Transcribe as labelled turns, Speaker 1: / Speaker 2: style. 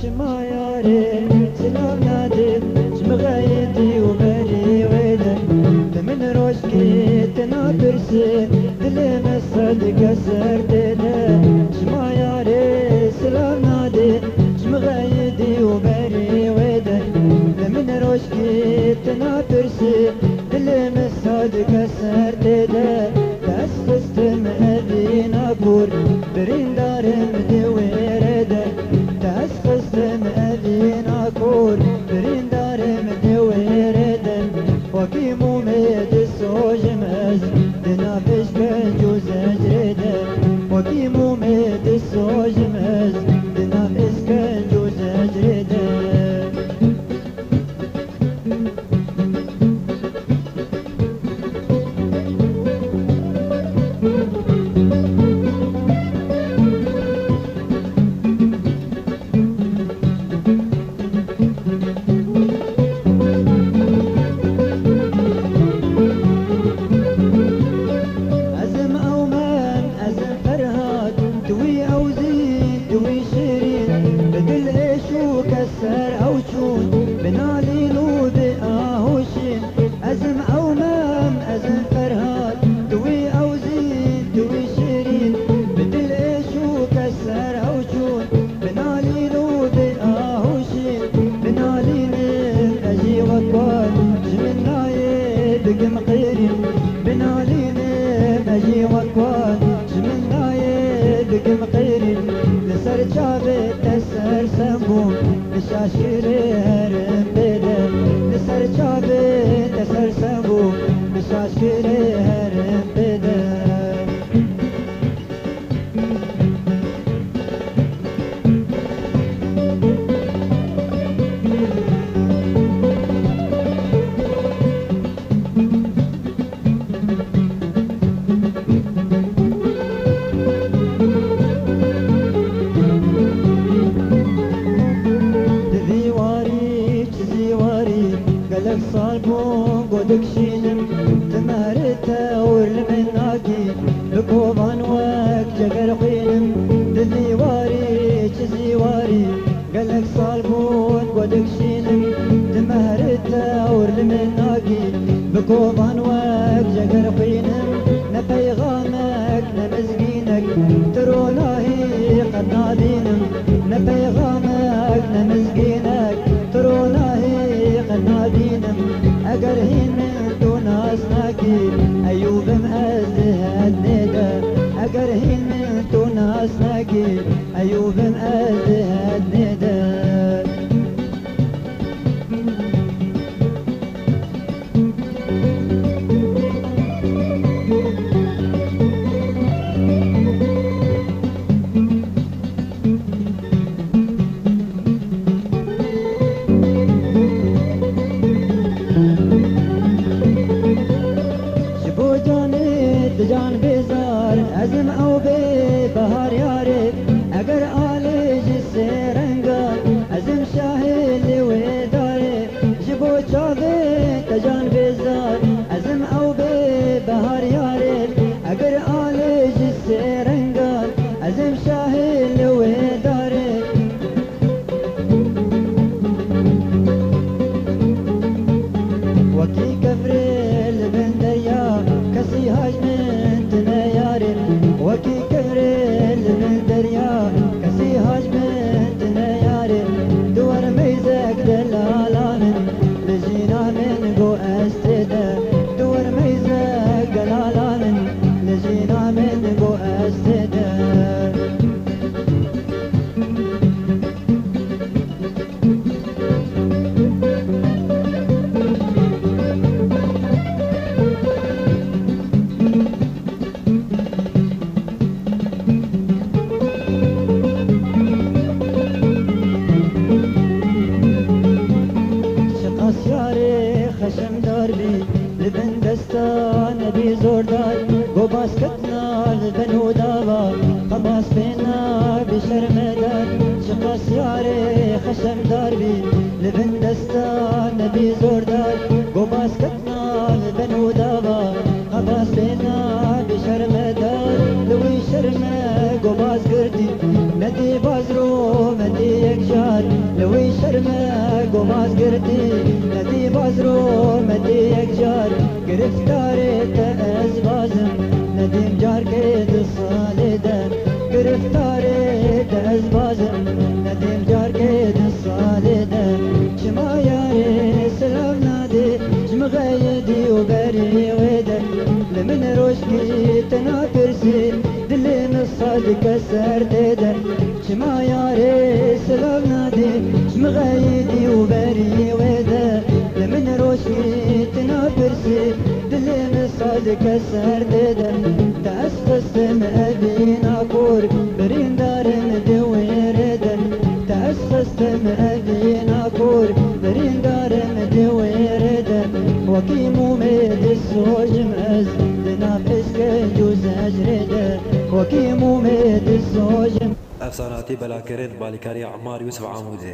Speaker 1: شما ياري سلام نادي شمغايتي وبالي ويدك من روشكي تنابرسي دلي مصدق سردنا شما ياري سلام نادي شمغايتي وبالي ويدك من روشكي تنابرسي دلي مصدق سردنا بس فستم أبينا كور برين دارم دويرده تسخستم أبينا كور برين دارم دويرده وكي موميد السوج مز دنافش كنجوز أجرده وكي موميد السوج مز دنافش كنجوز أجرده كسر أو شون بنالي لود آهوشين أزم أو مام أزم فرهاد دوي أو زين دوي شيرين بدل إيشو كسر أو شون بنالي لود آهوشين بنالي نم أجي وقوان جمنا يدق مقيرين بنالي نم أجي وقوان جمنا يدق مقيرين لسر جابت تسر سمبون شاشيري هرم بدم لسر جابي تسر سبو شاشيري هرم بدم قلب صالبون قدك شينم تمارته والمناكي بكوبان وك جقر قينم دلي واري چزي واري قلب صالبون قدك شينم تمارته والمناكي بكوبان وك جقر قينم نبيغامك نمزقينك تروناهي قد نادينم نبيغامك نمزقينك تروناهي قد نادينم اگر هين من دون اسناكي ايوب مأزهد ندا اگر هين من دون اسناكي ايوب مأزهد ندا جان بیزار ازم او بی بهار یاره اگر آلی جسے رنگا ازم شاهل و داره جبو چاوه تجان بیزار ازم او بی بهار یاره اگر آلی جسے رنگا ازم شاهل و داره وکی کفرل بن دریا کسی هجمه وكي كفرل من دريا كسي هاجمتنا يارن دور ميزك دلالان لجينا من قو استدا دور ميزك دلالان لجينا من قو استدا خشم داربي لبن دستان نبي زوردار قباس كتنا لبن ودابا قباس بينا بشرمدار شقاس ياري خشم داربي لبن دستان نبي زوردار قباس كتنا لبن ودابا قباس بينا بشرمدار لوي شرمه قباس قردي مدي بازرو مدي يكجار گرتی ندی باز رو مدی یک جار گرفتاری تا از بازم ندیم جار که 2 ساله ده گرفتاری تا از بازم ندیم جار که 2 ساله ده چما یاری سلام نادی جم غیدی و بری ویده لمن روشکی تنا پرسی دلی مصاد کسر دیده چما یاری سلام نادی جم غیدی و بری ویده لمن روشکی تنا پرسی دلی مصاد کسر دیده تاس خستم ابینا کور برین دارم دویرده تاس خستم ابینا کور برین دارم دویرده وکی مومد السوجم از دنافس كجوز أجرده وكي مومد السوجم
Speaker 2: افساناتی بلاکرین بالیکاری عمار یوسف عاموزه